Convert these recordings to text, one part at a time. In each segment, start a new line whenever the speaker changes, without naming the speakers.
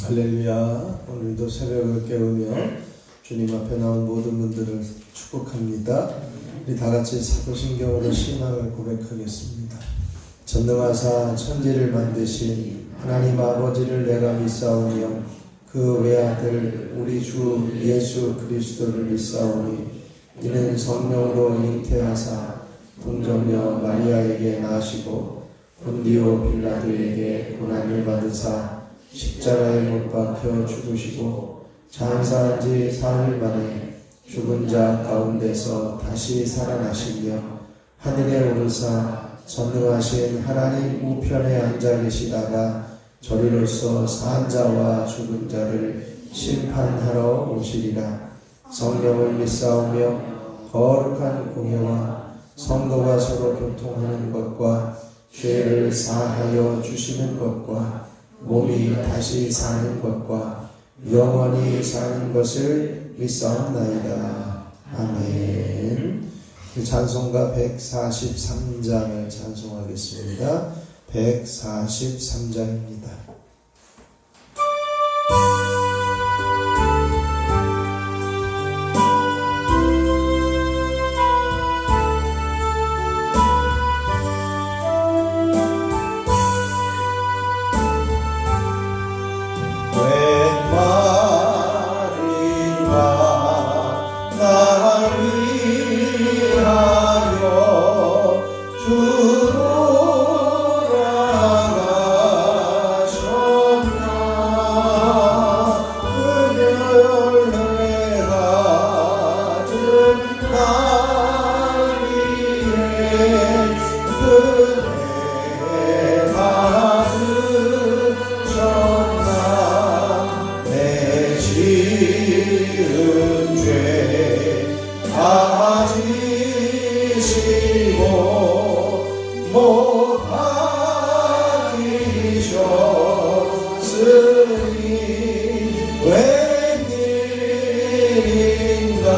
할렐루야. 오늘도 새벽을 깨우며 주님 앞에 나온 모든 분들을 축복합니다. 우리 다같이 사도신경으로 신앙을 고백하겠습니다. 전능하사 천지를 만드신 하나님 아버지를 내가 믿사오며 그 외아들 우리 주 예수 그리스도를 믿사오니 이는 성령으로 잉태하사 동정녀 마리아에게 나시고 본디오 빌라도에게 고난을 받으사 십자가에 못 박혀 죽으시고 장사한 지 사흘 만에 죽은 자 가운데서 다시 살아나시며 하늘에 오르사 전능하신 하나님 우편에 앉아 계시다가 저리로서 산 자와 죽은 자를 심판하러 오시리라. 성령을 믿사오며 거룩한 공회와 성도가 서로 교통하는 것과 죄를 사하여 주시는 것과 몸이 다시 사는 것과 영원히 사는 것을 믿사옵나이다. 아멘. 찬송가 143장을 찬송하겠습니다. 143장입니다.
주로 돌아가
웬일인가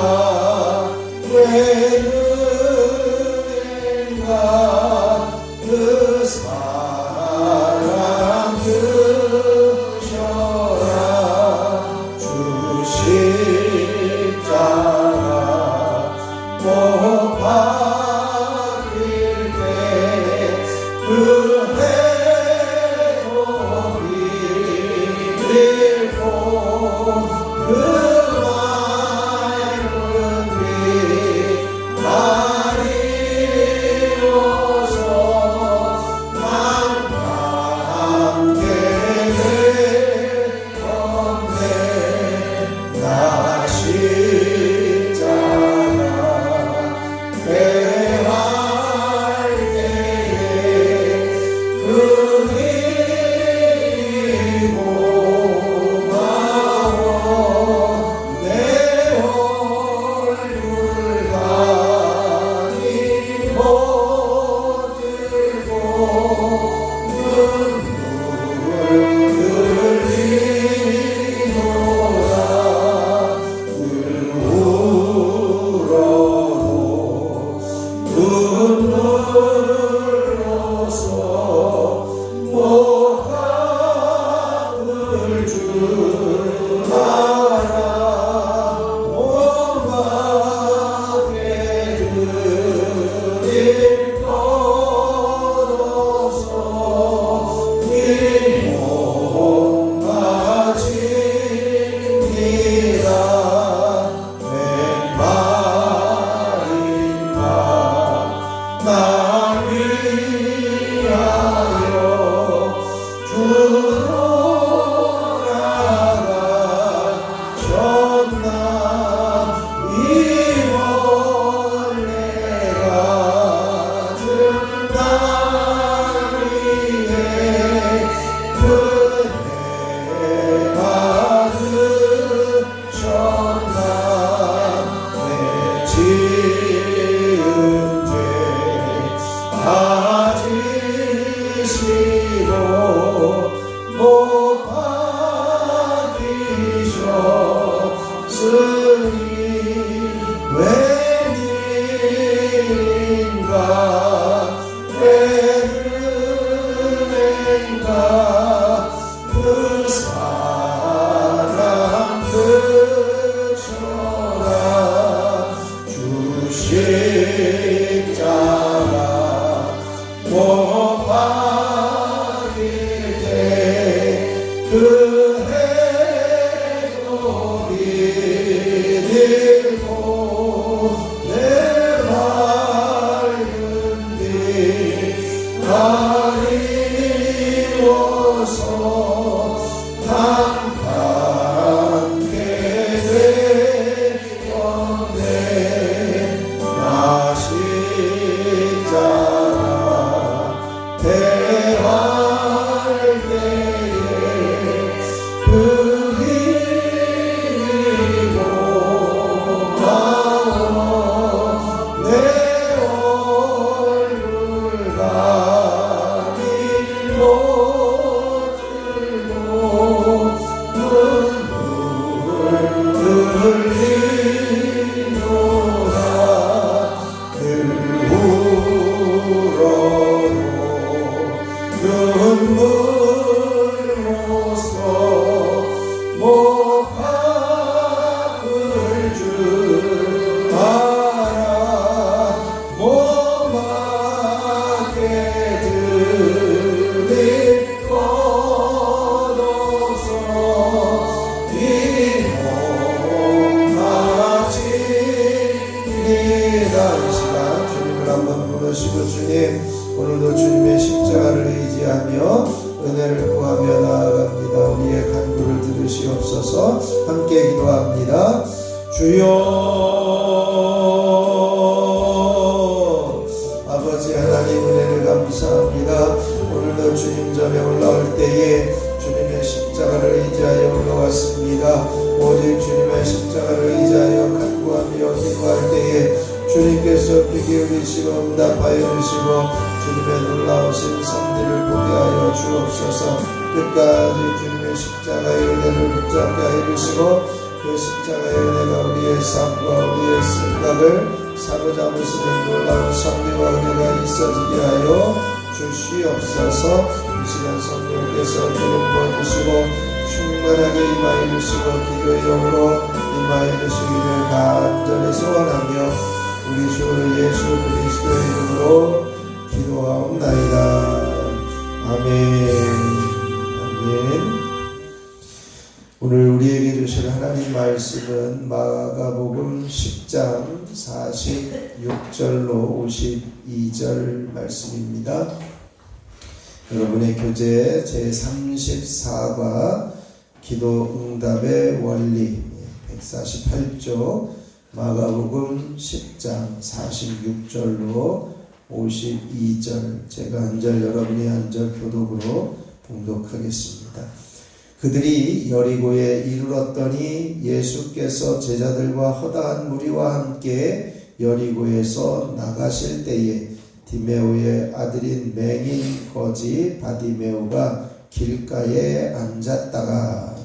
웬일인가 그 사랑 드셔라 주 십자가 못 박힐 때 그 해독이 들고 그 맑은 빛 가리워서 난 함께 될 건데 나 십자가 대할 때에 그 일이 고마워 내 얼굴 가리 못 들고 눈물 흘리노라 늘 울어도 눈물로서 못 갚을 줄 알아 오만게 드릴 것 없어 이 몸 가짐이라 웬말인가 날 위하여 주로 나가셨나 이 원래 같은 날 위해 은혜 받으셨나 내 지은 죄 가지시고 못 받으셨으니 웬일인가 웬일인가 그 사랑 드셔라 주 십자가 못 박힐 때 그 해독이 들고 내 맑은 빛 가리워서 난 함께 될 건데 나 십자가 대할 때에 그 일이 고마워 내 얼굴 가리 못 들고 눈물 흘리노라 늘 울어도 눈물로서 못 갚을 줄 알아 못 받게 드릴 것 없어 이 몸 가짐이라 이 시간 주님을 한번 부르시고 주님 오늘도 주님의 십자가를 의지하며 은혜를 구하며 나아갑니다. 우리의 간구를 들으시옵소서. 함께 기도합니다. 주여 아버지 하나님 은혜를 감사합니다. 오늘도 주님 전에 올라올 때에 주님의 십자가를 의지하여 올라왔습니다. 오직 주님의 십자가를 의지하여 간구하며 기도할 때에 주님께서 귀 기울이시고 응답하여 주시고 주님의 놀라우신 섭리를 보게 하여 주옵소서. 또 끝까지 주님의 십자가의 은혜를 붙잡게 해주시고 그 십자가의 은혜가 우리의 삶과 우리의 생각을 사로잡을 수 있는 놀라운 섭리와 은혜가 있어지게 하여 주시옵소서. 이 시간 성령께서 기름 부어주시고 충만하게 임하여 주시고 기도의 영으로 임하여 주시기를 간절히 소원하며 우리 주 예수 그리스도의 이름으로 기도하옵나이다. 아멘. 아멘. 오늘 우리에게 주실 하나님 말씀은 마가복음 10장 46절로 52절 말씀입니다. 여러분의 교재 제34과 기도응답의 원리 148쪽 마가복음 10장 46절로 52절 제가 한 절 여러분이 한 절 교독으로 봉독하겠습니다. 그들이 여리고에 이르렀더니 예수께서 제자들과 허다한 무리와 함께 여리고에서 나가실 때에 디메오의 아들인 맹인 거지 바디메오가 길가에 앉았다가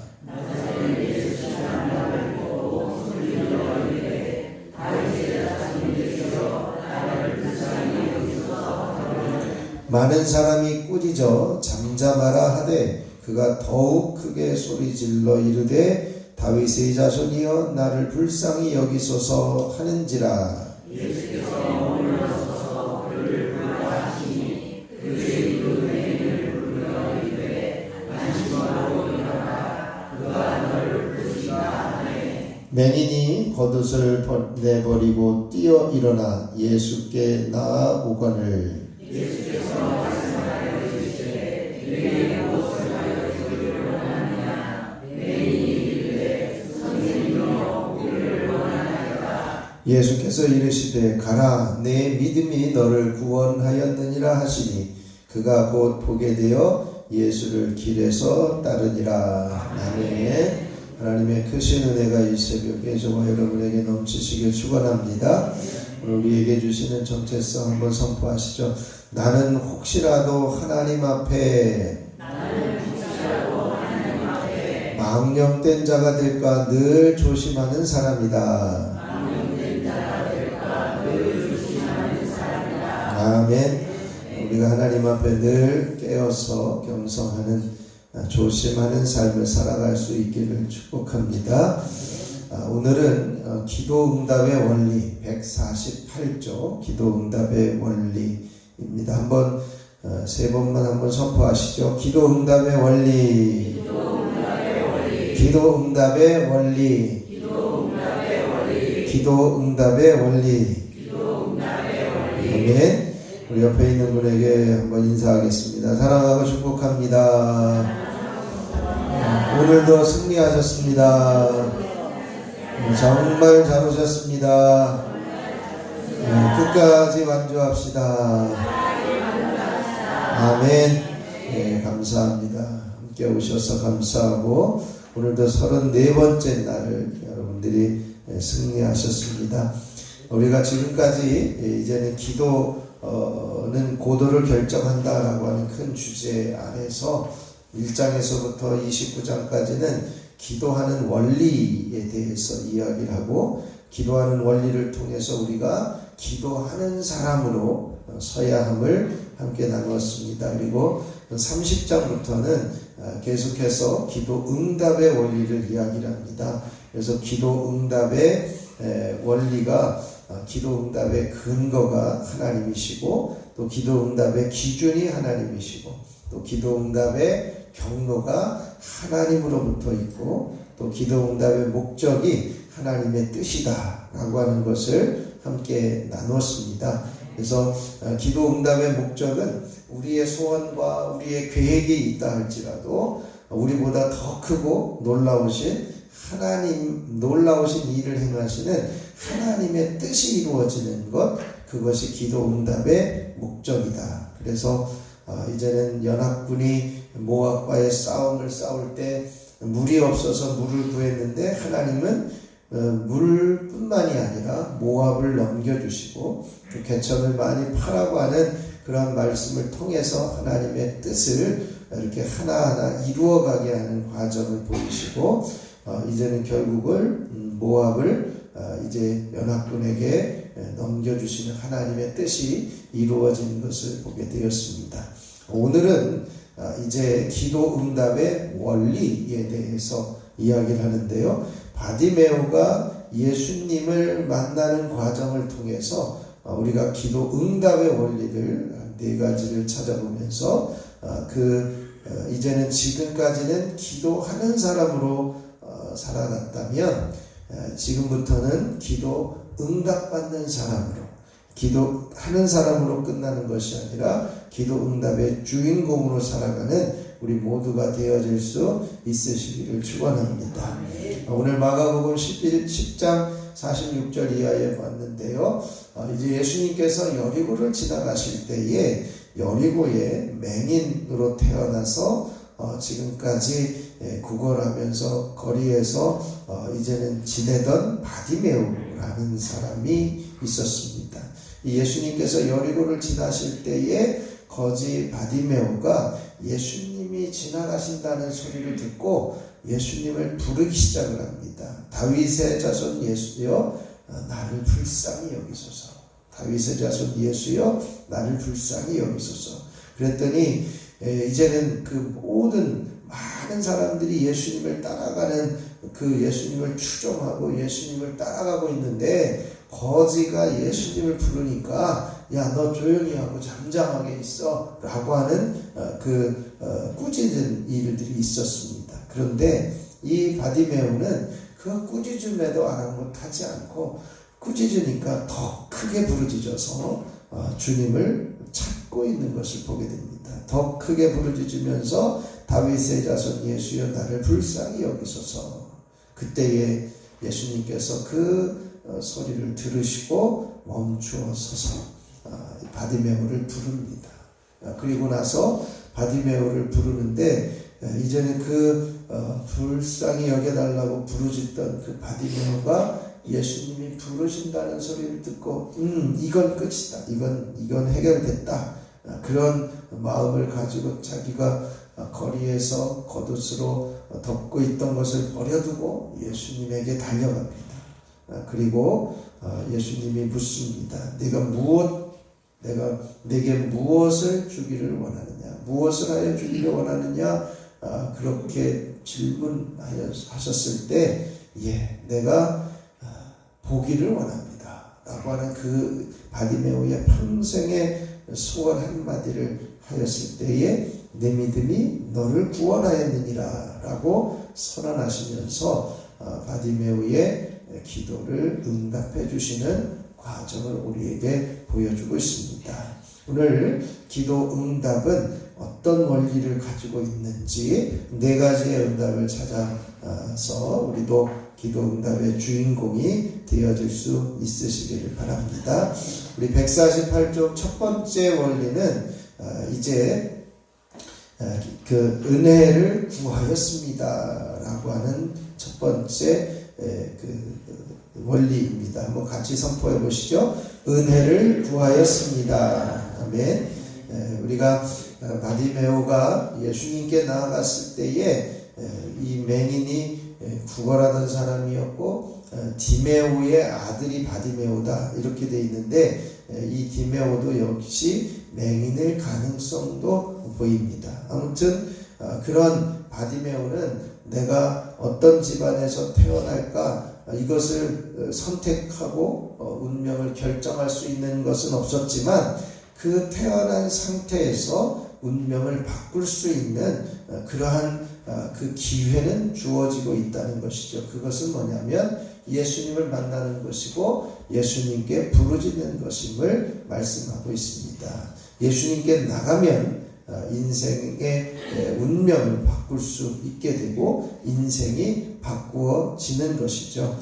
많은 사람이 꾸짖어 잠잠하라 하되 그가 더욱 크게 소리질러 이르되 다윗의 자손이여 나를 불쌍히 여기소서 하는지라. 예수께서 머물러서서 그를 불러하시니 그의 맹인을 불러 이르되 안심하고 일어나 그가 너를 부르시다 하네. 맹인이 겉옷을 내버리고 뛰어 일어나 예수께 나아오거늘 예수께서 말씀하여 이르시되 너희의 무엇을 하여 주기를 원하느냐. 맹인이 이르되 선생님이여 우리를 원하나이다. 예수께서 이르시되 가라 내 믿음이 너를 구원하였느니라 하시니 그가 곧 보게 되어 예수를 길에서 따르니라. 아멘. 하나님의 크신 은혜가 이 새벽에 저와 여러분에게 넘치시길 축원합니다. 오늘 우리에게 주시는 정체성 한번 선포하시죠. 나는 혹시라도 하나님 앞에 망령된 자가 될까 늘 조심하는 사람이다. 아멘. 우리가 하나님 앞에 늘 깨어서 경성하는 조심하는 삶을 살아갈 수 있기를 축복합니다. 오늘은 기도응답의 원리 148조 기도응답의 원리입니다. 한번 세 번만 한번 선포하시죠. 기도응답의 원리. 기도응답의 원리. 기도응답의 원리. 아멘. 우리 옆에 있는 분에게 한번 인사하겠습니다. 사랑하고 축복합니다. 오늘도 승리하셨습니다. 정말 잘 오셨습니다. 끝까지 완주합시다. 아멘. 네, 감사합니다. 함께 오셔서 감사하고 오늘도 34번째 날을 여러분들이 승리하셨습니다. 우리가 지금까지 이제는 기도는 고도를 결정한다라고 하는 큰 주제 안에서 1장에서부터 29장까지는 기도하는 원리에 대해서 이야기를 하고 기도하는 원리를 통해서 우리가 기도하는 사람으로 서야 함을 함께 나누었습니다. 그리고 30장부터는 계속해서 기도 응답의 원리를 이야기를 합니다. 그래서 기도 응답의 원리가 기도 응답의 근거가 하나님이시고 또 기도 응답의 기준이 하나님이시고 또 기도 응답의 경로가 하나님으로부터 있고 또 기도 응답의 목적이 하나님의 뜻이다 라고 하는 것을 함께 나누었습니다. 그래서 기도 응답의 목적은 우리의 소원과 우리의 계획이 있다 할지라도 우리보다 더 크고 놀라우신 하나님, 놀라우신 일을 행하시는 하나님의 뜻이 이루어지는 것, 그것이 기도 응답의 목적이다. 그래서 이제는 연합군이 모압과의 싸움을 싸울 때 물이 없어서 물을 구했는데 하나님은 물뿐만이 아니라 모압을 넘겨주시고 또 개천을 많이 파라고 하는 그런 말씀을 통해서 하나님의 뜻을 이렇게 하나하나 이루어가게 하는 과정을 보이시고 이제는 결국을 모압을 이제 연합군에게 넘겨주시는 하나님의 뜻이 이루어진 것을 보게 되었습니다. 오늘은 이제 기도 응답의 원리에 대해서 이야기를 하는데요. 바디메오가 예수님을 만나는 과정을 통해서 우리가 기도 응답의 원리를 네 가지를 찾아보면서 이제는 지금까지는 기도하는 사람으로 살아갔다면 지금부터는 기도 응답받는 사람으로, 기도하는 사람으로 끝나는 것이 아니라 기도 응답의 주인공으로 살아가는 우리 모두가 되어질 수 있으시기를 축원합니다. 오늘 마가복음 10장 46절 이하에 봤는데요. 이제 예수님께서 여리고를 지나가실 때에 여리고에 맹인으로 태어나서 지금까지 구걸하면서 거리에서 이제는 지내던 바디메오라는 사람이 있었습니다. 예수님께서 여리고를 지나실 때에 거지 바디메오가 예수님이 지나가신다는 소리를 듣고 예수님을 부르기 시작을 합니다. 다윗의 자손 예수여 나를 불쌍히 여기소서. 다윗의 자손 예수여 나를 불쌍히 여기소서. 그랬더니 이제는 그 모든 많은 사람들이 예수님을 따라가는 그 예수님을 추종하고 예수님을 따라가고 있는데 거지가 예수님을 부르니까 야 너 조용히 하고 잠잠하게 있어 라고 하는 꾸짖은 일들이 있었습니다. 그런데 이 바디메오는 그 꾸짖음에도 아랑곳하지 않고 꾸짖으니까 더 크게 부르짖어서 주님을 찾고 있는 것을 보게 됩니다. 더 크게 부르짖으면서 다윗의 자손 예수여 나를 불쌍히 여기소서. 그때에 예수님께서 그 소리를 들으시고 멈추어 서서 바디메오를 부릅니다. 그리고 나서 바디메오를 부르는데 이제는 불쌍히 여겨달라고 부르짖던 그 바디메오가 예수님이 부르신다는 소리를 듣고 이건 끝이다. 이건 해결됐다. 그런 마음을 가지고 자기가 거리에서 겉옷으로 덮고 있던 것을 버려두고 예수님에게 달려갑니다. 그리고 예수님이 묻습니다. 내게 무엇을 주기를 원하느냐? 무엇을 하여 주기를 원하느냐? 그렇게 질문하셨을 때 내가 보기를 원합니다. 라고 하는 그 바디메오의 평생의 소원 한마디를 하였을 때에 내 믿음이 너를 구원하였느니라 라고 선언하시면서 바디메오의 기도를 응답해 주시는 과정을 우리에게 보여주고 있습니다. 오늘 기도 응답은 어떤 원리를 가지고 있는지 네 가지의 응답을 찾아서 우리도 기도 응답의 주인공이 되어질 수 있으시기를 바랍니다. 우리 148쪽 첫 번째 원리는 이제 그 은혜를 구하였습니다 라고 하는 첫 번째 원리입니다. 한번 같이 선포해 보시죠. 은혜를 구하였습니다. 아멘. 우리가 바디메오가 예수님께 나아갔을 때에 이 맹인이 구걸하던 사람이었고 디메오의 아들이 바디메오다 이렇게 돼 있는데 이 디메오도 역시 맹인일 가능성도 보입니다. 아무튼 그런 바디메오는 내가 어떤 집안에서 태어날까 이것을 선택하고 운명을 결정할 수 있는 것은 없었지만 그 태어난 상태에서 운명을 바꿀 수 있는 그러한 그 기회는 주어지고 있다는 것이죠. 그것은 뭐냐면 예수님을 만나는 것이고 예수님께 부르짖는 것임을 말씀하고 있습니다. 예수님께 나가면 인생의 운명을 바꿀 수 있게 되고 인생이 바꾸어지는 것이죠.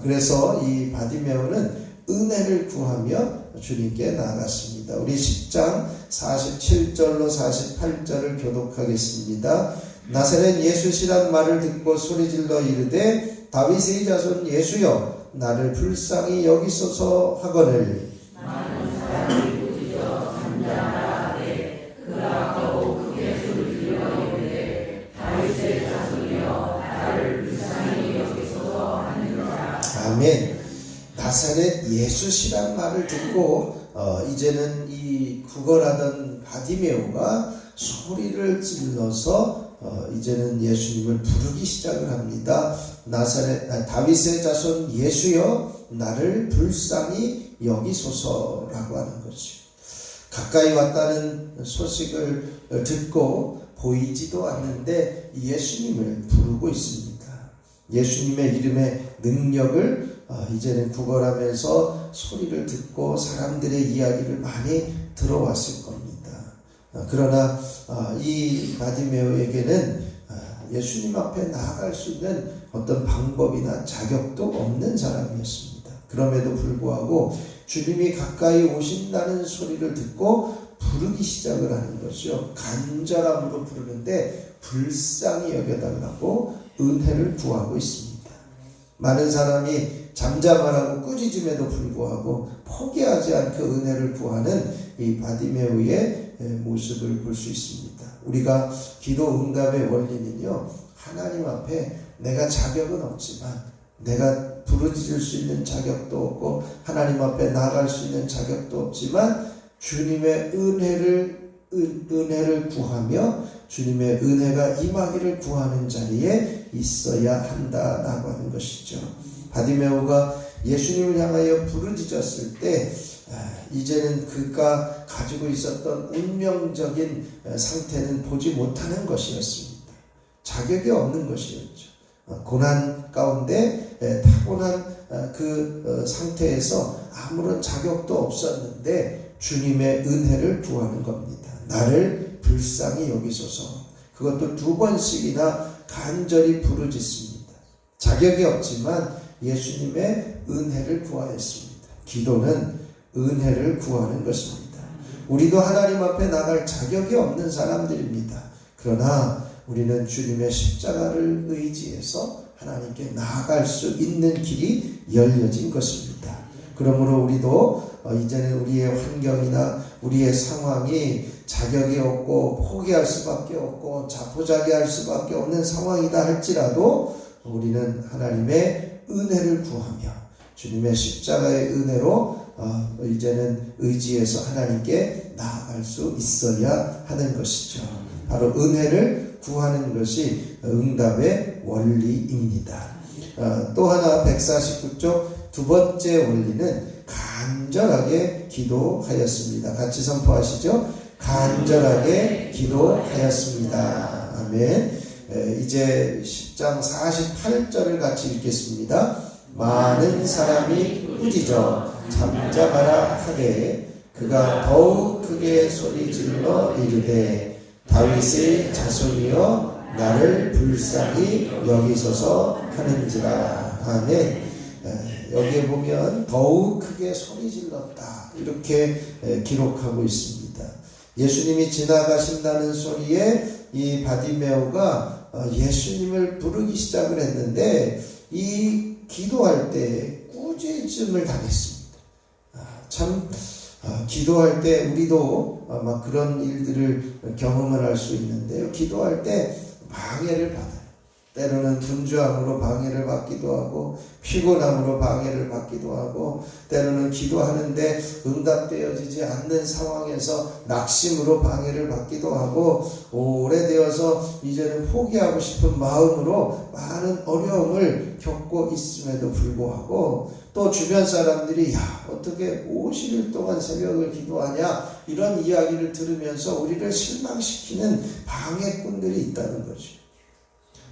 그래서 이 바디메오는 은혜를 구하며 주님께 나아갔습니다. 우리 10장 47절로 48절을 교독하겠습니다. 나사렛 예수시란 말을 듣고 소리질러 이르되 다윗의 자손 예수여 나를 불쌍히 여기소서 하거늘 많은 사람이 부짖어 잠잠하라 하되 그가 더욱 크게 소리질러 아멘. 나사렛 예수시란 말을 듣고 이제는 이 구걸하던 바디메오가 소리를 질러서 이제는 예수님을 부르기 시작을 합니다. 다윗의 자손 예수여 나를 불쌍히 여기소서라고 하는 거죠. 가까이 왔다는 소식을 듣고 보이지도 않는데 예수님을 부르고 있습니다. 예수님의 이름의 능력을 이제는 구걸하면서 소리를 듣고 사람들의 이야기를 많이 들어왔을 겁니다. 그러나 이 바디메오에게는 예수님 앞에 나아갈 수 있는 어떤 방법이나 자격도 없는 사람이었습니다. 그럼에도 불구하고 주님이 가까이 오신다는 소리를 듣고 부르기 시작을 하는 것이요. 간절함으로 부르는데 불쌍히 여겨달라고 은혜를 구하고 있습니다. 많은 사람이 잠잠하라고 꾸짖음에도 불구하고 포기하지 않고 은혜를 구하는 이 바디메오의 모습을 볼 수 있습니다. 우리가 기도 응답의 원리는요, 하나님 앞에 내가 자격은 없지만, 내가 부르짖을 수 있는 자격도 없고 하나님 앞에 나아갈 수 있는 자격도 없지만 주님의 은혜를 구하며 주님의 은혜가 임하기를 구하는 자리에 있어야 한다라고 하는 것이죠. 바디메오가 예수님을 향하여 부르짖었을 때 이제는 그가 가지고 있었던 운명적인 상태는 보지 못하는 것이었습니다. 자격이 없는 것이었죠. 고난 가운데 타고난 그 상태에서 아무런 자격도 없었는데 주님의 은혜를 구하는 겁니다. 나를 불쌍히 여기소서. 그것도 2번씩이나 간절히 부르짖습니다. 자격이 없지만 예수님의 은혜를 구하였습니다. 기도는 은혜를 구하는 것입니다. 우리도 하나님 앞에 나갈 자격이 없는 사람들입니다. 그러나 우리는 주님의 십자가를 의지해서 하나님께 나아갈 수 있는 길이 열려진 것입니다. 그러므로 우리도 이제는 우리의 환경이나 우리의 상황이 자격이 없고 포기할 수밖에 없고 자포자기할 수밖에 없는 상황이다 할지라도 우리는 하나님의 은혜를 구하며 주님의 십자가의 은혜로 이제는 의지해서 하나님께 나아갈 수 있어야 하는 것이죠. 바로 은혜를 구하는 것이 응답의 원리입니다. 또 하나 149쪽 2번째 원리는 간절하게 기도하였습니다. 같이 선포하시죠. 간절하게 기도하였습니다. 아멘. 이제 10장 48절을 같이 읽겠습니다. 많은 사람이 꾸짖어 잠잠하라 하되 그가 더욱 크게 소리질러 이르되 다윗의 자손이여 나를 불쌍히 여기소서 하는지라. 아멘. 여기에 보면 더욱 크게 소리질렀다 이렇게 기록하고 있습니다. 예수님이 지나가신다는 소리에 이 바디메오가 예수님을 부르기 시작을 했는데 이 기도할 때 꾸짖음을 당했습니다. 참 기도할 때 우리도 아마 그런 일들을 경험을 할 수 있는데요. 기도할 때 방해를 받아요. 때로는 분주함으로 방해를 받기도 하고 피곤함으로 방해를 받기도 하고 때로는 기도하는데 응답되어지지 않는 상황에서 낙심으로 방해를 받기도 하고 오래되어서 이제는 포기하고 싶은 마음으로 많은 어려움을 겪고 있음에도 불구하고 또 주변 사람들이 어떻게 50일 동안 새벽을 기도하냐 이런 이야기를 들으면서 우리를 실망시키는 방해꾼들이 있다는 거죠.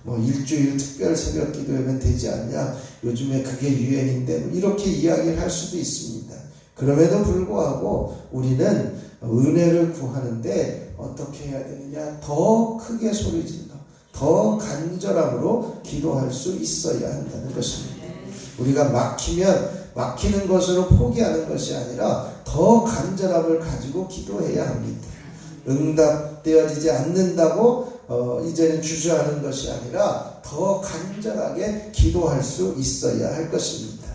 일주일 특별 새벽 기도하면 되지 않냐? 요즘에 그게 유행인데 이렇게 이야기를 할 수도 있습니다. 그럼에도 불구하고 우리는 은혜를 구하는데 어떻게 해야 되느냐? 더 크게 소리질러 더 간절함으로 기도할 수 있어야 한다는 것입니다. 우리가 막히는 것으로 포기하는 것이 아니라 더 간절함을 가지고 기도해야 합니다. 응답되어지지 않는다고 이제는 주저하는 것이 아니라 더 간절하게 기도할 수 있어야 할 것입니다.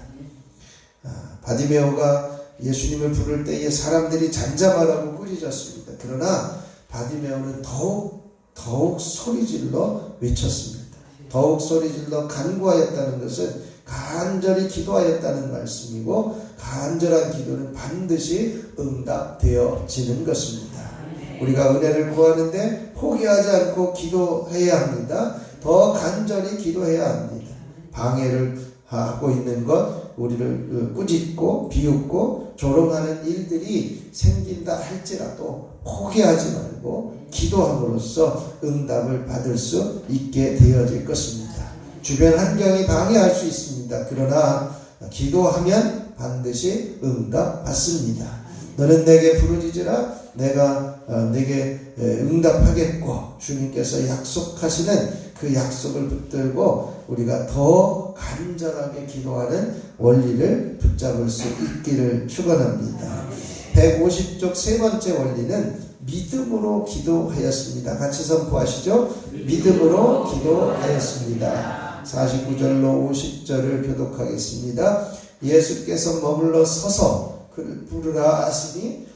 바디메오가 예수님을 부를 때에 사람들이 잠잠하라고 꾸짖었습니다. 그러나 바디메오는 더욱 소리질러 외쳤습니다. 더욱 소리질러 간구하였다는 것은 간절히 기도하였다는 말씀이고, 간절한 기도는 반드시 응답되어지는 것입니다. 우리가 은혜를 구하는데 포기하지 않고 기도해야 합니다. 더 간절히 기도해야 합니다. 방해를 하고 있는 것, 우리를 꾸짖고 비웃고 조롱하는 일들이 생긴다 할지라도 포기하지 말고 기도함으로써 응답을 받을 수 있게 되어질 것입니다. 주변 환경이 방해할 수 있습니다. 그러나 기도하면 반드시 응답받습니다. 너는 내게 부르짖으라 내가 내게 응답하겠고, 주님께서 약속하시는 그 약속을 붙들고 우리가 더 간절하게 기도하는 원리를 붙잡을 수 있기를 축원합니다. 150쪽 세 번째 원리는 믿음으로 기도하였습니다. 같이 선포하시죠. 믿음으로 기도하였습니다. 49절로 50절을 교독하겠습니다. 예수께서 머물러 서서 그를 부르라 하시니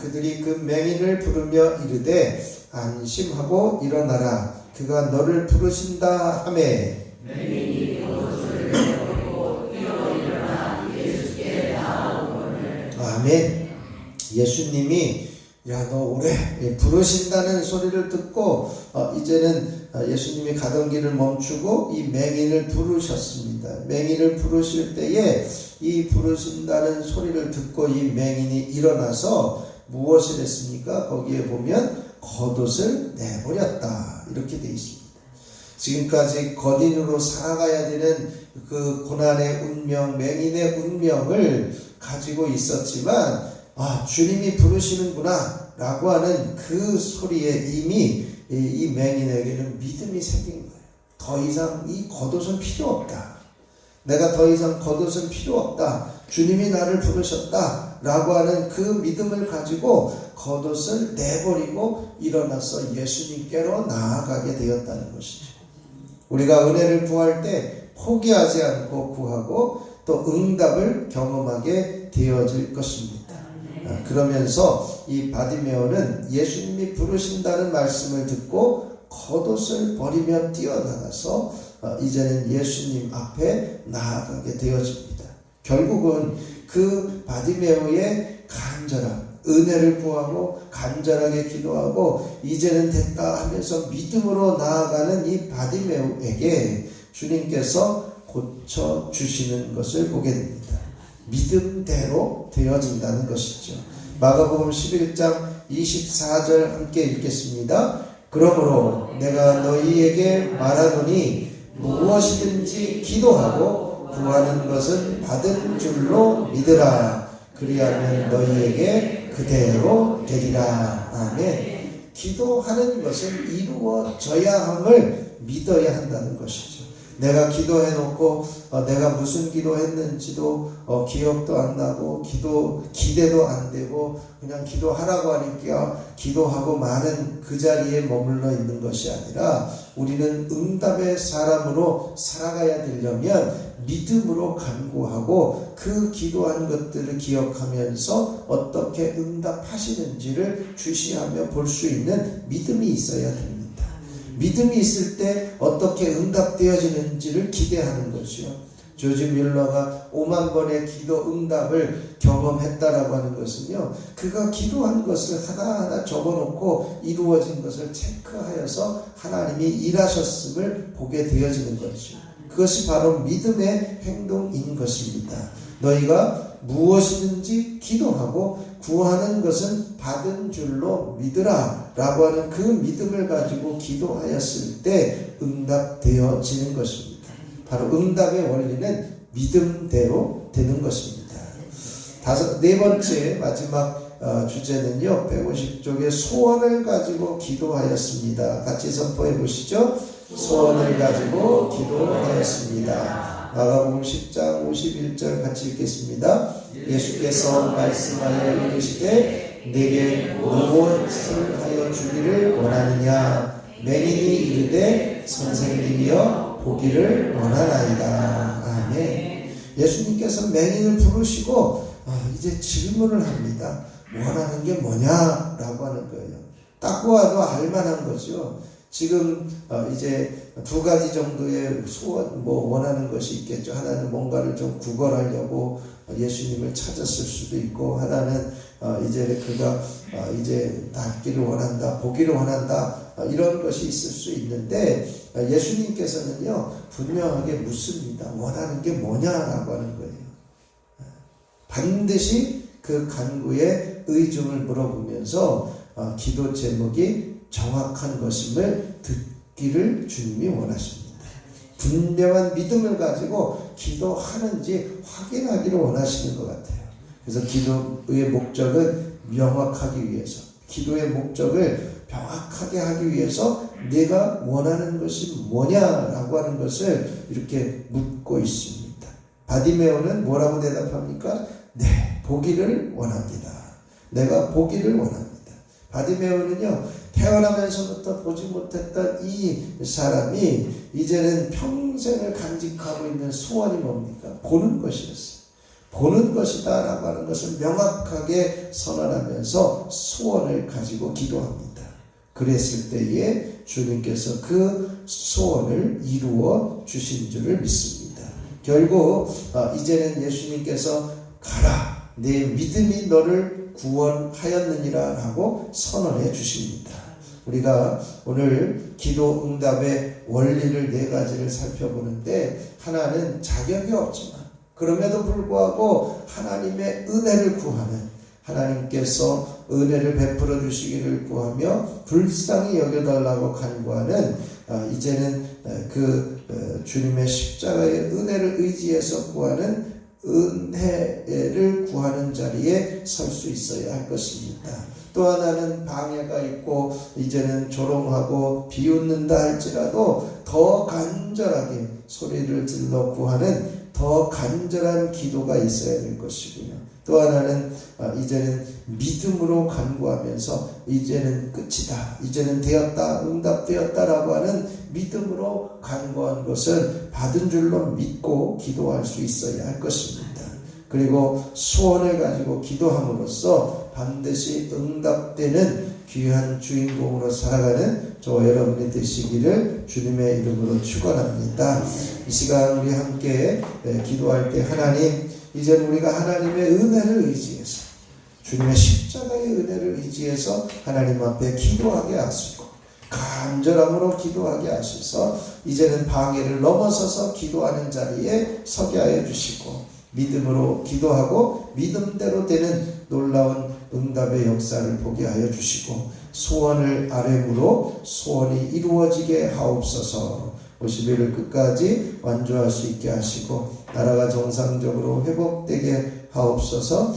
그들이 그 맹인을 부르며 이르되 안심하고 일어나라 그가 너를 부르신다 하매 맹인이 옷을 내버리고 뛰어 일어나 예수께 나아오거늘. 아멘. 예수님이 야 너 오래 부르신다는 소리를 듣고 이제는 예수님이 가던 길을 멈추고 이 맹인을 부르셨습니다. 맹인을 부르실 때에 이 부르신다는 소리를 듣고 이 맹인이 일어나서 무엇을 했습니까? 거기에 보면 겉옷을 내버렸다 이렇게 되어 있습니다. 지금까지 거딘으로 살아가야 되는 그 고난의 운명, 맹인의 운명을 가지고 있었지만 주님이 부르시는구나 라고 하는 그 소리에 이미 이 맹인에게는 믿음이 생긴 거예요. 더 이상 이 겉옷은 필요 없다. 내가 더 이상 겉옷은 필요 없다. 주님이 나를 부르셨다 라고 하는 그 믿음을 가지고 겉옷을 내버리고 일어나서 예수님께로 나아가게 되었다는 것이죠. 우리가 은혜를 구할 때 포기하지 않고 구하고 또 응답을 경험하게 되어질 것입니다. 그러면서 이 바디메오는 예수님이 부르신다는 말씀을 듣고 겉옷을 버리며 뛰어나가서 이제는 예수님 앞에 나아가게 되어집니다. 결국은 그 바디메오의 간절함, 은혜를 구하고 간절하게 기도하고 이제는 됐다 하면서 믿음으로 나아가는 이 바디메오에게 주님께서 고쳐주시는 것을 보게 됩니다. 믿음대로 되어진다는 것이죠. 마가복음 11장 24절 함께 읽겠습니다. 그러므로 내가 너희에게 말하노니 무엇이든지 기도하고 구하는 것은 받은 줄로 믿으라. 그리하면 너희에게 그대로 되리라. 아멘. 기도하는 것은 이루어져야 함을 믿어야 한다는 것이죠. 내가 기도해놓고 내가 무슨 기도했는지도 기억도 안 나고 기대도 안 되고 그냥 기도하라고 하니까 기도하고 많은 그 자리에 머물러 있는 것이 아니라 우리는 응답의 사람으로 살아가야 되려면 믿음으로 간구하고 그 기도한 것들을 기억하면서 어떻게 응답하시는지를 주시하며 볼 수 있는 믿음이 있어야 됩니다. 믿음이 있을 때 어떻게 응답되어지는지를 기대하는 것이요. 조지 뮬러가 5만 번의 기도 응답을 경험했다라고 하는 것은요, 그가 기도한 것을 하나하나 적어놓고 이루어진 것을 체크하여서 하나님이 일하셨음을 보게 되어지는 것이죠. 그것이 바로 믿음의 행동인 것입니다. 너희가 무엇이든지 기도하고 구하는 것은 받은 줄로 믿으라 라고 하는 그 믿음을 가지고 기도하였을 때 응답되어지는 것입니다. 바로 응답의 원리는 믿음대로 되는 것입니다. 네 번째 마지막 주제는요, 150쪽의 소원을 가지고 기도하였습니다. 같이 선포해 보시죠. 소원을 가지고 기도하였습니다. 마가복음 10장 51절 같이 읽겠습니다. 예수께서 말씀하여 이르시되 내게 무엇을 하여 주기를 원하느냐. 맹인이 이르되 선생님이여 보기를 원하나이다. 아멘. 예수님께서 맹인을 부르시고 이제 질문을 합니다. 원하는 게 뭐냐라고 하는 거예요. 딱 보아도 알만한 거죠. 지금 이제 두 가지 정도의 소원, 원하는 것이 있겠죠. 하나는 뭔가를 좀 구걸하려고 예수님을 찾았을 수도 있고, 하나는 이제 그가 이제 낫기를 원한다, 보기를 원한다, 이런 것이 있을 수 있는데, 예수님께서는요 분명하게 묻습니다. 원하는 게 뭐냐라고 하는 거예요. 반드시 그 간구의 의중을 물어보면서 기도 제목이 정확한 것임을 듣기를 주님이 원하십니다. 분명한 믿음을 가지고 기도하는지 확인하기를 원하시는 것 같아요. 그래서 기도의 목적은 명확하기 위해서, 기도의 목적을 명확하게 하기 위해서 내가 원하는 것이 뭐냐라고 하는 것을 이렇게 묻고 있습니다. 바디메오는 뭐라고 대답합니까? 네, 보기를 원합니다. 내가 보기를 원합니다. 바디메오는요 태어나면서부터 보지 못했던 이 사람이 이제는 평생을 간직하고 있는 소원이 뭡니까? 보는 것이었어요. 보는 것이다 라고 하는 것을 명확하게 선언하면서 소원을 가지고 기도합니다. 그랬을 때에 주님께서 그 소원을 이루어 주신 줄을 믿습니다. 결국 이제는 예수님께서 가라, 내 믿음이 너를 구원하였느니라 라고 선언해 주십니다. 우리가 오늘 기도 응답의 원리를 네 가지를 살펴보는데, 하나는 자격이 없지만 그럼에도 불구하고 하나님의 은혜를 구하는, 하나님께서 은혜를 베풀어 주시기를 구하며 불쌍히 여겨달라고 간구하는, 이제는 그 주님의 십자가의 은혜를 의지해서 구하는 은혜를 구하는 자리에 설 수 있어야 할 것입니다. 또 하나는 방해가 있고 이제는 조롱하고 비웃는다 할지라도 더 간절하게 소리를 질러 구하는 더 간절한 기도가 있어야 될 것이고요. 또 하나는 이제는 믿음으로 간구하면서 이제는 끝이다, 이제는 되었다, 응답되었다라고 하는 믿음으로 간구한 것은 받은 줄로 믿고 기도할 수 있어야 할 것입니다. 그리고 소원을 가지고 기도함으로써 반드시 응답되는 귀한 주인공으로 살아가는 저와 여러분이 되시기를 주님의 이름으로 축원합니다. 이 시간 우리 함께 기도할 때, 하나님, 이제 우리가 하나님의 은혜를 의지해서, 주님의 십자가의 은혜를 의지해서 하나님 앞에 기도하게 하시고 간절함으로 기도하게 하셔서 이제는 방해를 넘어서서 기도하는 자리에 서게 하여 주시고, 믿음으로 기도하고 믿음대로 되는 놀라운 응답의 역사를 보게 하여 주시고, 소원을 아뢰므로 소원이 이루어지게 하옵소서. 50일 끝까지 완주할 수 있게 하시고 나라가 정상적으로 회복되게 하옵소서.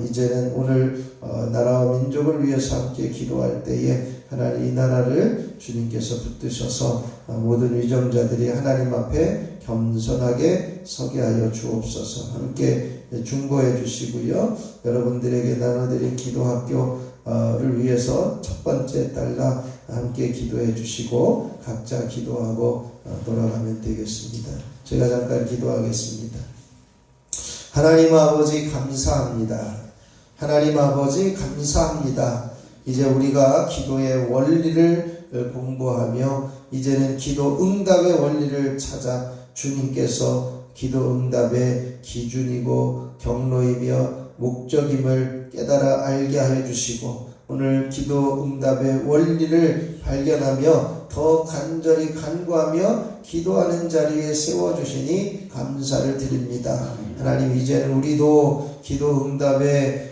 이제는 오늘 나라와 민족을 위해서 함께 기도할 때에 하나님, 이 나라를 주님께서 붙드셔서 모든 위정자들이 하나님 앞에 겸손하게 서게 하여 주옵소서. 함께 중보해 주시고요. 여러분들에게 나눠드린 기도학교를 위해서 첫 번째 달라 함께 기도해 주시고 각자 기도하고 돌아가면 되겠습니다. 제가 잠깐 기도하겠습니다. 하나님 아버지 감사합니다. 하나님 아버지 감사합니다. 이제 우리가 기도의 원리를 공부하며 이제는 기도 응답의 원리를 찾아 주님께서 기도 응답의 기준이고 경로이며 목적임을 깨달아 알게 하여 주시고, 오늘 기도 응답의 원리를 발견하며 더 간절히 간구하며 기도하는 자리에 세워주시니 감사를 드립니다. 하나님, 이제는 우리도 기도 응답의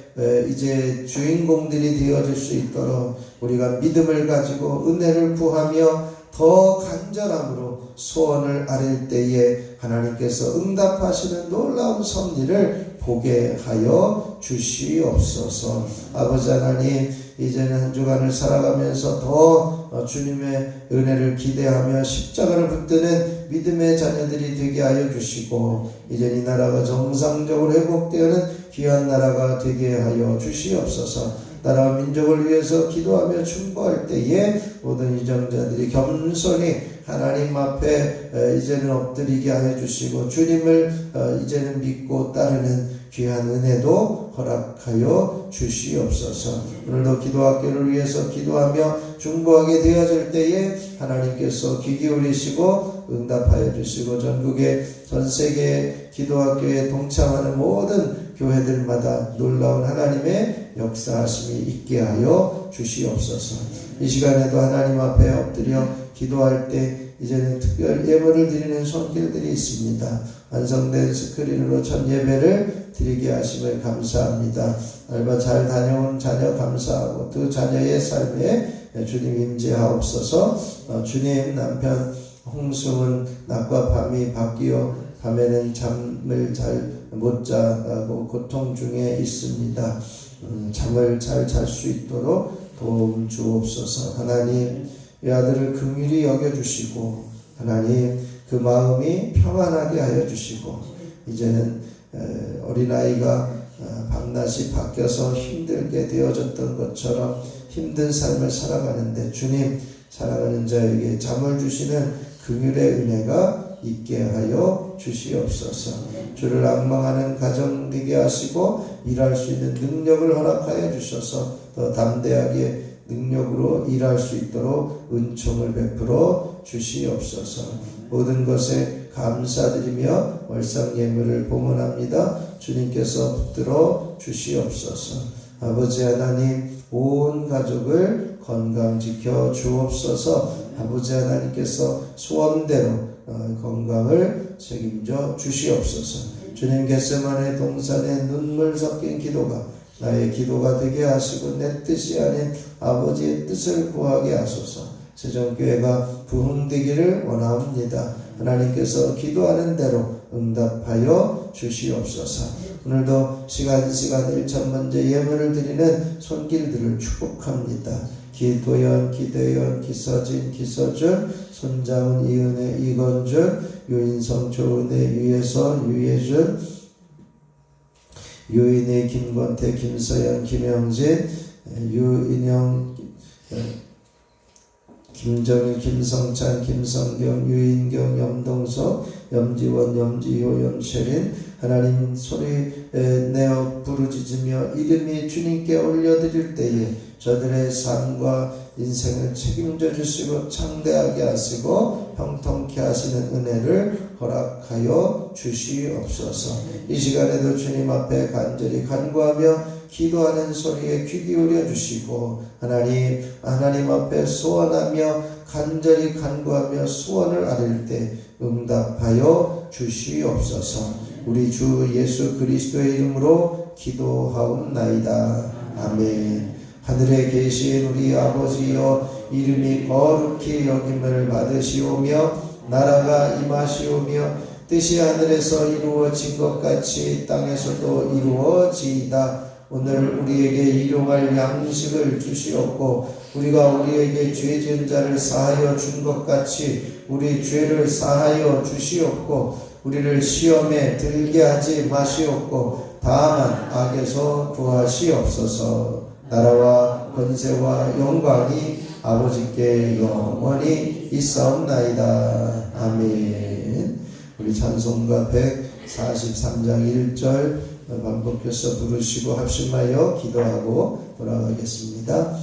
이제 주인공들이 되어질 수 있도록 우리가 믿음을 가지고 은혜를 구하며 더 간절함으로 소원을 아뢰일 때에 하나님께서 응답하시는 놀라운 섭리를 보게 하여 주시옵소서. 아버지 하나님, 이제는 한 주간을 살아가면서 더 주님의 은혜를 기대하며 십자가를 붙드는 믿음의 자녀들이 되게 하여 주시고, 이제 이 나라가 정상적으로 회복되는 귀한 나라가 되게 하여 주시옵소서. 나라와 민족을 위해서 기도하며 충고할 때에 모든 이정자들이 겸손히 하나님 앞에 이제는 엎드리게 하여 주시고, 주님을 이제는 믿고 따르는 귀한 은혜도 허락하여 주시옵소서. 오늘도 기도학교를 위해서 기도하며 중보하게 되어질 때에 하나님께서 귀 기울이시고 응답하여 주시고 전 세계 기도학교에 동참하는 모든 교회들마다 놀라운 하나님의 역사하심이 있게 하여 주시옵소서. 이 시간에도 하나님 앞에 엎드려 기도할 때 이제는 특별 예물을 드리는 손길들이 있습니다. 완성된 스크린으로 첫 예배를 드리게 하심을 감사합니다. 알바 잘 다녀온 자녀 감사하고 두 자녀의 삶에 주님 임재하옵소서. 주님, 남편 홍수은 낮과 밤이 바뀌어 밤에는 잠을 잘 못 자고 고통 중에 있습니다. 잠을 잘 잘 수 있도록 도움 주옵소서. 하나님, 이 아들을 긍휼히 여겨주시고 하나님 그 마음이 평안하게 하여 주시고 이제는 어린아이가 밤낮이 바뀌어서 힘들게 되어졌던 것처럼 힘든 삶을 살아가는데 주님, 사랑하는 자에게 잠을 주시는 긍휼의 은혜가 있게 하여 주시옵소서. 주를 앙망하는 가정 되게 하시고 일할 수 있는 능력을 허락하여 주셔서 더 담대하게 능력으로 일할 수 있도록 은총을 베풀어 주시옵소서. 모든 것에 감사드리며 월상 예물을 봉헌합니다. 주님께서 붙들어 주시옵소서. 아버지 하나님, 온 가족을 건강 지켜 주옵소서. 아버지 하나님께서 소원대로 건강을 책임져 주시옵소서. 주님, 겟세마네 동산의 눈물 섞인 기도가 나의 기도가 되게 하시고 내 뜻이 아닌 아버지의 뜻을 구하게 하소서. 세종교회가 부흥되기를 원합니다. 하나님께서 기도하는 대로 응답하여 주시옵소서. 오늘도 시간 1천번째 예물을 드리는 손길들을 축복합니다. 기도연, 기대연, 기서진, 기서준, 손자은, 이은혜, 이건준, 유인성, 조은혜, 유예선, 유예준, 유인혜, 김권태, 김서연, 김영진, 유인영, 김정일, 김성찬, 김성경, 유인경, 염동석, 염지원, 염지효, 염채린, 하나님 소리 내어 부르짖으며 이름이 주님께 올려드릴 때에 저들의 삶과 인생을 책임져 주시고 창대하게 하시고 형통케 하시는 은혜를 허락하여 주시옵소서. 이 시간에도 주님 앞에 간절히 간구하며 기도하는 소리에 귀 기울여 주시고 하나님 앞에 소원하며 간절히 간구하며 소원을 아뢰일 때 응답하여 주시옵소서. 우리 주 예수 그리스도의 이름으로 기도하옵나이다. 아멘. 하늘에 계신 우리 아버지여, 이름이 거룩히 여김을 받으시오며 나라가 임하시오며 뜻이 하늘에서 이루어진 것 같이 땅에서도 이루어지이다. 오늘 우리에게 일용할 양식을 주시옵고 우리가 우리에게 죄 지은 자를 사하여 준 것 같이 우리 죄를 사하여 주시옵고 우리를 시험에 들게 하지 마시옵고 다만 악에서 구하시옵소서. 나라와 권세와 영광이 아버지께 영원히 있사옵나이다. 아멘. 우리 찬송가 143장 1절 반복해서 부르시고 합심하여 기도하고 돌아가겠습니다.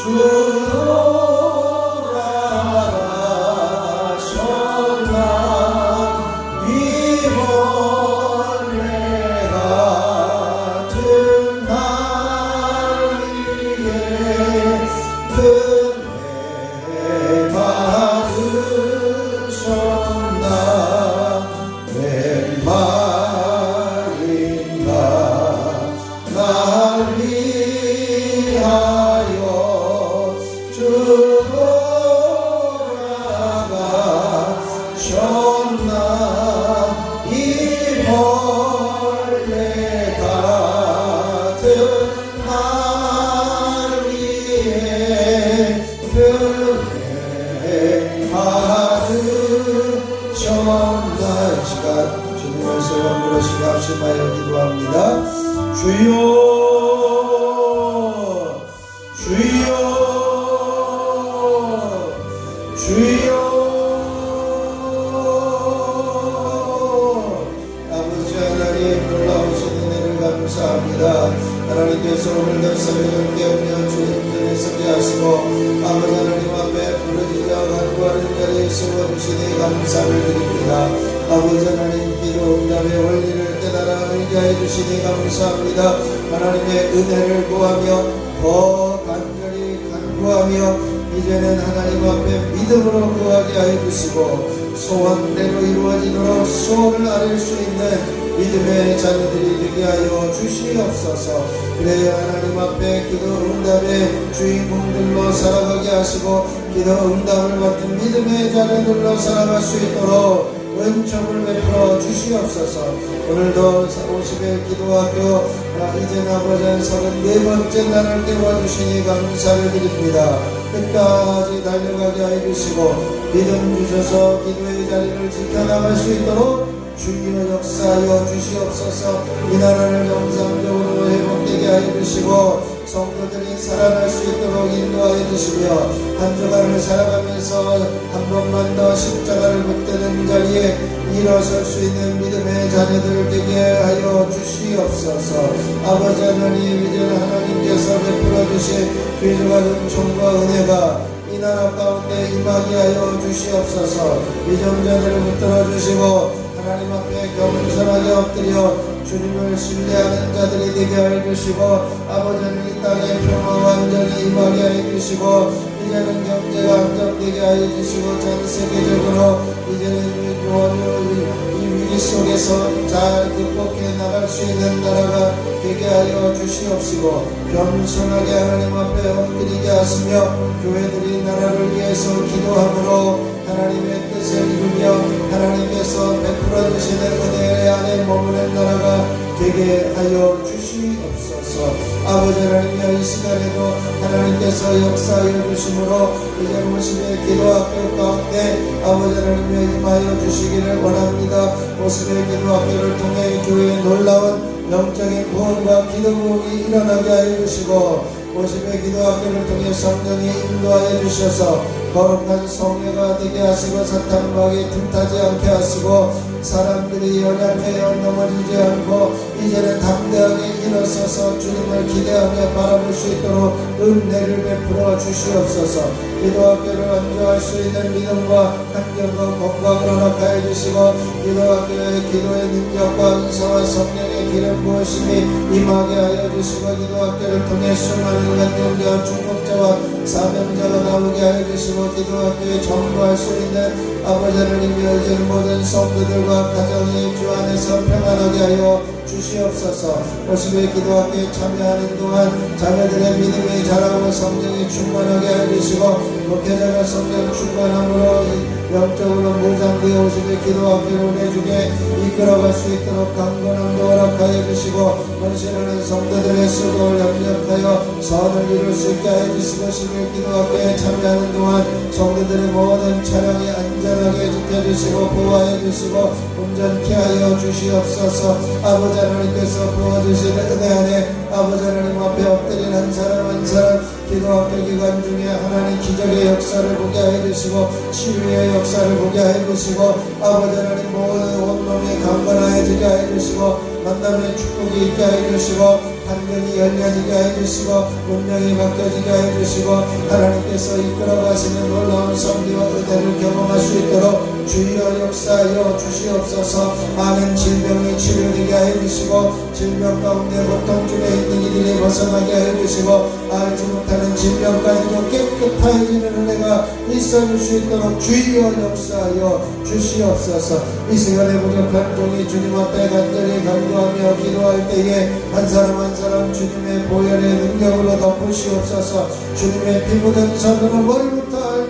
주라 하셨나
하나님께서 영부러시게 합심하여 기도합니다. 주여 주여 주여. 아버지 하나님 놀라우신 은혜를 감사합니다. 하나님께서 오늘도 새벽을 깨우며 주님 전에 서게 하시고 아버지 하나님 앞에 부르짖어 간구하는 자리에 세워주시니 감사를 드립니다. 아버지 하나님 기도 응답의 원리를 깨달아 알게 하여 주시니 감사합니다. 하나님의 은혜를 구하며 더 간절히 간구하며 이제는 하나님 앞에 믿음으로 구하게 하여 주시고 소원대로 이루어지도록 소원을 아릴 수 있는 믿음의 자녀들이 되게 하여 주시옵소서. 그래야 하나님 앞에 기도 응답의 주인공들로 살아가게 하시고 기도 응답을 받는 믿음의 자녀들로 살아갈 수 있도록 은총을 베풀어 주시옵소서. 오늘도 50일 기도학교 이제는 아버지 34번째 날을 깨워주시니 감사를 드립니다. 끝까지 달려가게 하여 주시고 믿음 주셔서 기도의 자리를 지켜나갈 수 있도록 주여 역사하여 주시옵소서. 이 나라를 정상적으로 회복되게 하여 주시고 성도들이 살아날 수 있도록 인도하여 주시며 한 주간을 살아가면서 한 번만 더 십자가를 붙드는 자리에 일어설 수 있는 믿음의 자녀들 되게 하여 주시옵소서. 아버지 하나님 이제는 하나님께서 베풀어 주신 귀중한 은총과 은혜가 이 나라 가운데 임하게 하여 주시옵소서. 위정자들을 붙들어 주시고 하나님 앞에 겸손하게 엎드려 주님을 신뢰하는 자들이 되게 하여 주시고 아버지 하나님 이 땅의 평화 완전히 임하게 하여 주시고 이제는 경제가 안정되게 하여 주시고 전 세계적으로 이제는 이 위기 속에서 잘 극복해 나갈 수 있는 나라가 되게 하여 주시옵시고 겸손하게 하나님 앞에 엎드리게 하시며 교회들이 나라를 위해서 기도함으로 하나님의 뜻을 이루며 하나님께서 베풀어 주시는 은혜 안에 머무는 나라가 되게 하여 주시옵소서. 아버지 하나님이여 이 시간에도 하나님께서 역사하여 주심으로 이제 50의 기도학교 가운데 아버지 하나님이여 임하여 주시기를 원합니다. 50의 기도학교를 통해 교회의 놀라운 영적인 구원과 기도복이 일어나게 하여 주시고 50의 기도학교를 통해 성령이 인도하여 주셔서 거룩한 성례가 되게 하시고 사탄 마귀에 틈타지 않게 하시고 사람들이 연약하여 넘어지지 않고 이제는 담대하게 일어서서 주님을 기대하며 바라볼 수 있도록 은혜를 베풀어 주시옵소서. 기도학교를 완주할 수 있는 믿음과 환경과 건강을 허락하여 주시고 기도학교의 기도의 능력과 은사와 성령의 기름 부으심이 임하게 하여 주시고 기도학교를 통해 수많은 간증자 중복자와 사명자가 나오게 하여 주시고 기도학교에 전부할 수 있는 아버지 하나님이여 이제는 모든 성도들과 가정이 주 안에서 평안하게 하여 주시옵소서. 50의 기도학교에 참여하는 동안 자녀들의 믿음이 자라고 성령이 충만하게 하여 주시고 목회자가 성령 충만함으로 영적으로 무장되어 50의 기도학교를 내중에 이끌어갈 수 있도록 강건함도 허락하여 주시고 헌신하는 성도들의 수고를 협력하여 선을 이룰 수 있게 하여 주시고 10의 기도학교에 참여하는 동안 성도들의 모든 차량이 안전하게 지켜주시고 보호하여 주시고 운전케 하여 주시옵소서. 아버지 하나님께서 부어주시는 은혜 안에 아버지 하나님 앞에 엎드린 한 사람 한 사람 기도학교 기간 중에 하나님 기적의 역사를 보게 하여 주시고 치유의 역사를 보게 하여 주시고 아버지 하나님 모든 온몸이 강건하여지게 하여 주시고 만남의 축복이 있게 하여 주시고 환경이 열려지게 하여 주시고 운명이 바뀌어지게 하여 주시고 하나님께서 이끌어가시는 놀라운 성기와 은혜를 경험할 수 있도록 주여 역사하여 주시옵소서. 많은 질병이 치료되게 하여 주시고 질병 가운데 고통 중에 있는 이들이 벗어나게 하여 주시고 알지 못하는 질병까지도 깨끗하여지는 은혜가 있어줄 수 있도록 주여 역사하여 주시옵소서. 이 시간에 부족한 종이 주님 앞에 간절히 간구하며 기도할 때에 한 사람 한 사람 주님의 보혈의 능력으로 덮으시옵소서. 주님의 피 묻은 손으로 머리부터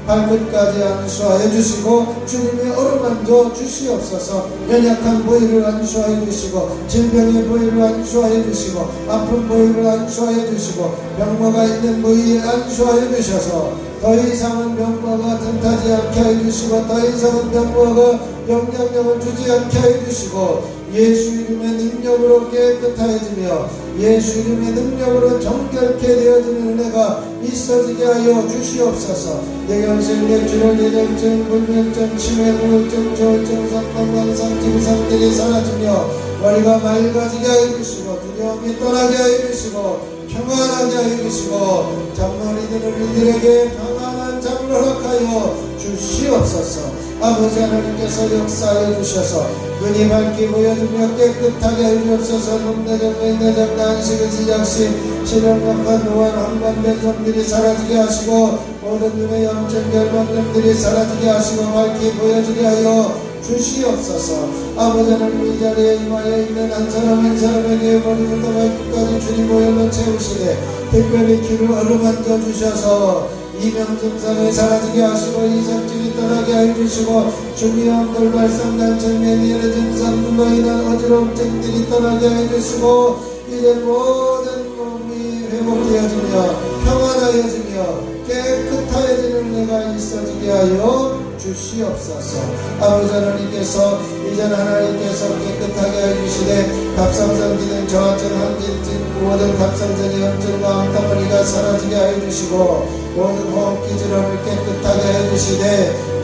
발끝까지 안수하여 주시고 주님의 어루만져 주시옵소서. 연약한 부위를 안수하여 주시고 질병의 부위를 안수하여 주시고 아픈 부위를 안수하여 주시고 병마가 있는 부위에 안수하여 주셔서 더 이상은 병마가 틈타지 않게 해주시고 더 이상은 병마가 영향력을 주지 않게 해주시고 예수 이름의 능력으로 깨끗하여지며 예수 이름의 능력으로 정결케 되어지는 은혜가 있어지게 하여 주시옵소서. 뇌경색, 뇌출혈, 뇌졸중, 불면증, 치매, 우울증, 조울증, 성공관상 증상들이 사라지며 머리가 맑아지게 하여 주시고 두려움이 떠나게 하여 주시고 평안하게 하여 주시고 잠머리 드는 이들에게 평안한 잠을 허락하여 주시옵소서. 아버지 하나님께서 역사하여 주셔서 눈이 밝게 보여주며 깨끗하게 하여 주옵소서. 눈내정, 외내정, 난식의 지적시 실험력과 노안, 한반된 점들이 사라지게 하시고 모든 눈의 염증, 결막염들이 사라지게 하시고 밝게 보여주게 하여 주시옵소서. 아버지 하나님 이 자리에 임하여 있는 한 사람 한 사람에게 머리부터 발끝까지 주님 오열로 채우시되 특별히 귀를 어루만져 주셔서 이명 증상이 사라지게 하시고 이상증이 떠나게 하여 주시고 중이염, 돌발상, 난청, 매니엘의 증상들로 인한 어지러움증들이 떠나게 하여 주시고 이제 모든 몸이 회복되어지며 평안하여지며 깨끗하여지는 은혜가 있어지게 하여 주시옵소서. 아버지 하나님께서 이전 하나님께서 깨끗하게 해주시되 갑상선 기능 저하증 항진증 모든 갑상선의 염증과 암덩어리가 사라지게 해주시고 모든 호흡기 질환을 깨끗하게 해주시되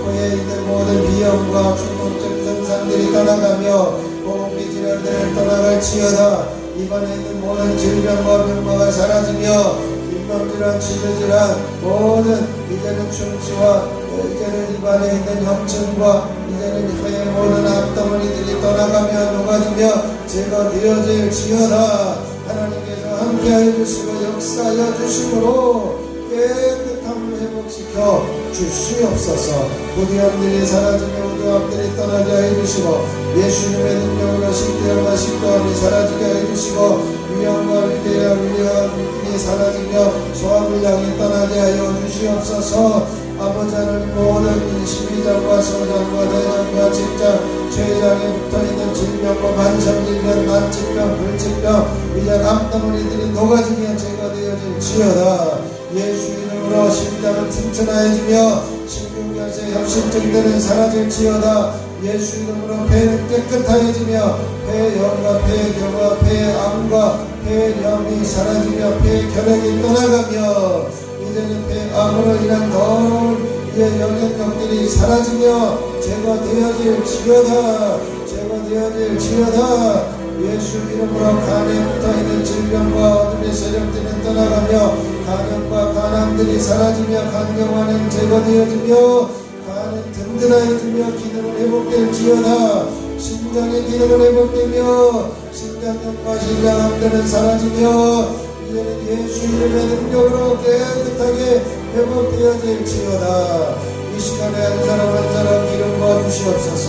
코에 있는 모든 비염과 충농증 증상들이 떠나가며 호흡기 질환들을 떠나갈지어다. 입안에 있는 모든 질병과 병마가 사라지며 질환, 치료질환 모든 이제는 충치와 이제는 입안에 있는 염증과 이제는 혀의 모든 앞덩어리들이 떠나가며 녹아지며 제거되어질지어다. 하나님께서 함께하여 주시고 역사하여 주심으로 깨끗함을 회복시켜 주시옵소서. 부디함들이 사라지며 우두함들이 떠나게 하여 주시고 예수님의 능력으로 식대함과 식도함이 사라지게 하여 주시고 위험과 위험이 사라지며 소화불량이 떠나게 하여 주시옵소서. 아버지 하나님 모든 12장과 소장과 대장과 직장 췌장에 붙어있는 질병과 만성질병, 만질병, 불질병 이제 앞덩어리들이 녹아지며 제거되어질지어다. 예수 이름으로 심장은 튼튼하여지며 심근경색 협심증들은 사라질지어다. 예수 이름으로 폐는 깨끗하여지며 폐염과 폐경과 폐암과 폐렴이 사라지며 폐결핵이 떠나가며 이제는 폐암으로 인한 더러운 영향력들이 사라지며 제거되어질지어다. 제거되어질지어다. 예수 이름으로 간에 붙어있는 질병과 어둠의 세력들은 떠나가며 간염과 간암들이 사라지며 간경화는 제거되어지며 간은 든든하여지며 기능은 회복될지어다. 심장의 기능은 회복되며 심장염과 신장암들은 사라지며 이제는 예수 이름의 능력으로 깨끗하게 회복되어질지어다. 이 시간에 한 사람 한 사람 기름 부어 주시옵소서.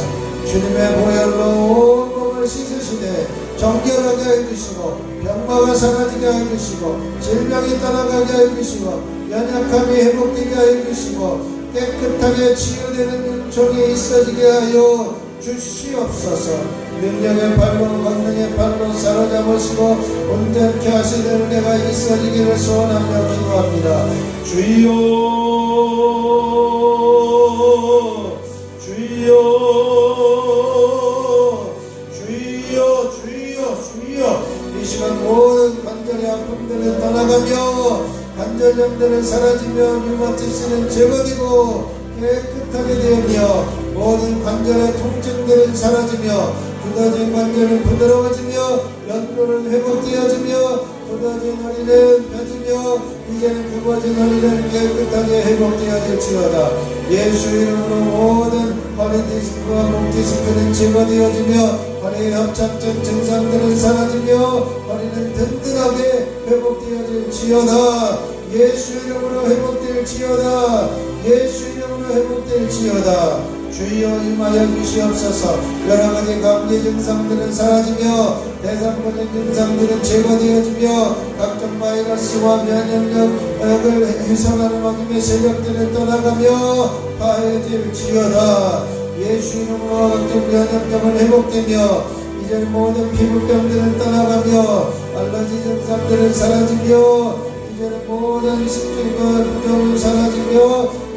주님의 보혈로 온 몸을 씻으시되 정결하게 해주시고 병마가 사라지게 해주시고 질병이 떠나가게 해주시고 연약함이 회복되게 해주시고 깨끗하게 치유되는 윤총이 있어지게 하여 주시옵소서. 능력의 발로 권능의 발로 사로잡으시고 온전케 하시는 은혜가 있어지기를 소원하며 기도합니다. 주여 주여 주여 주여 주여. 이 시간 모든 관절의 아픔들은 떠나가며 관절염들은 사라지며 류마티스는 제거되고 깨끗하게 되며 모든 관절의 통증들은 사라지며 굳어진 관절은 부드러워지며 연골은 회복되어지며 굳어진 허리는 펴지며 이제는 굽어진 허리는 깨끗하게 회복되어질지어다. 예수 이름으로 모든 허리 디스크와 목 디스크는 제거되어지며 허리의 협착증 증상들은 사라지며 허리는 든든하게 회복되어질지어다. 예수 이름으로 회복될지어다. 예수 이름으로 회복될지어다. 주여 임하여 주시옵소서. 여러가지 감기 증상들은 사라지며 대상포진 증상들은 제거되어지며 각종 바이러스와 면역력을 해산하는 어둠의 세력들을 떠나가며 파해질지어다. 예수 이름으로 각종 면역력을 회복되며 이제 모든 피부병들은 떠나가며 알러지 증상들은 사라지며 이제는 모든 식중과 부종은 사라지며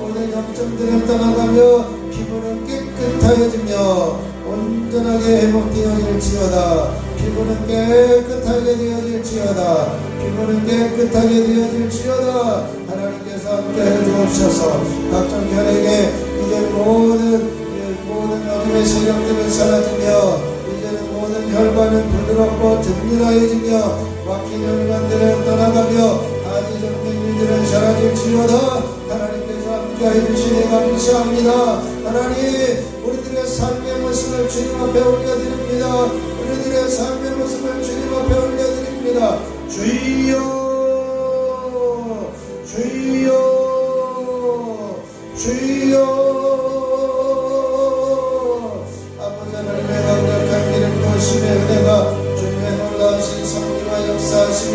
모든 염증들은 떠나가며 피부는 깨끗하여지며 온전하게 회복되어질지어다. 피부는 깨끗하게 되어질지어다. 피부는 깨끗하게 되어질지어다. 하나님께서 함께해 주옵소서. 각종 혈액에 이제 모든 어둠의 세력들은 사라지며 이제는 모든 혈관은 부드럽고 든든하여지며 막힌 혈관들은 떠나가며 하지정맥류들은 사라질지어다. 하나님께서 함께해 주시니 감사합니다. 하나님, 우리들의 삶의 모습을 주님 앞에 올려드립니다. 우리들의 삶의 모습을 주님 앞에 올려드립니다. 주여, 주여, 주여. 아버지 하나님의 강력한 기름과 심의 은혜가 주님의 놀라우신 섭리와 역사하심이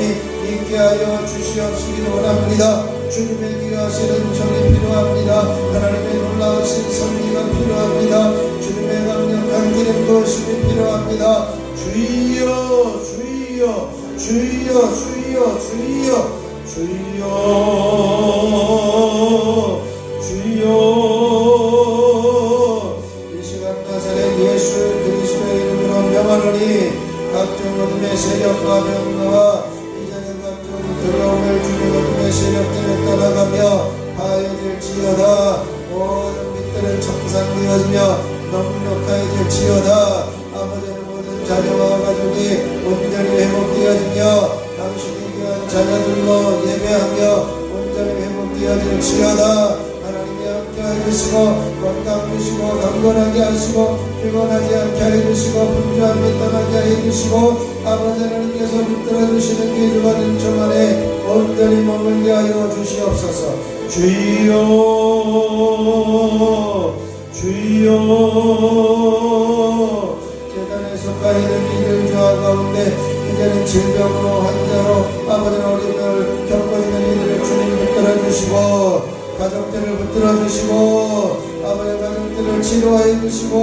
있게 하여 주시옵시기 원합니다. 주님의 귀하신 은총이 필요합니다. 하나님의 놀라우신 섭리가 필요합니다. 주님의 강력한 기름과 심이 필요합니다. 주여, 주여, 주여, 주여, 주여, 주여, 주여. 이 시간 나사렛 예수 그리스도의 이름으로 명하노니 각종 어둠의 세력과 병과와 이제는 각종 두려움을 주는 어둠의 세력들을 떠나가며 파해질지어다. 모든 빛들은 청산되어지며 넉넉하여질지어다. 아버지는 모든 자녀와 가족이 온전히 회복되어지며 당신이 귀한 자녀들로 예배하며 온전히 회복되어질지어다. 하나님이 함께해 주시고 건강 주시고 강건하게 하시고 피곤하지 않게 해주시고 분주함이 떠나게 해주시고 아버지 하나님께서 붙들어 주시는 기주가 은총 안에 온전히 머물게 하여 주시옵소서. 주여, 주여. 재단에 속하 있는 이들 주와 가운데 이제는 질병으로 환자로 아버지 어림을 겪고 있는 이들을 주님 붙들어 주시고 가족들을 붙들어 주시고 아버지 가족들을 치료하여 주시고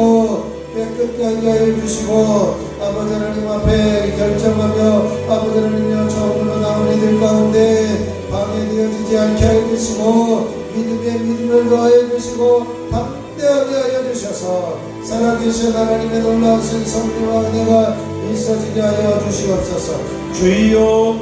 깨끗게 하여 주시고 아버지 하나님 앞에 결정하며 아버지 하나님여 처음으로 나온 이들 가운데 방해되어지지 않게 하여 주시고 믿음에 믿음을 더하여 주시고 담대하게 하여 주셔서 살아계신 하나님의 놀라우신 섭리와 은혜가 있어지게 하여 주시옵소서. 주여,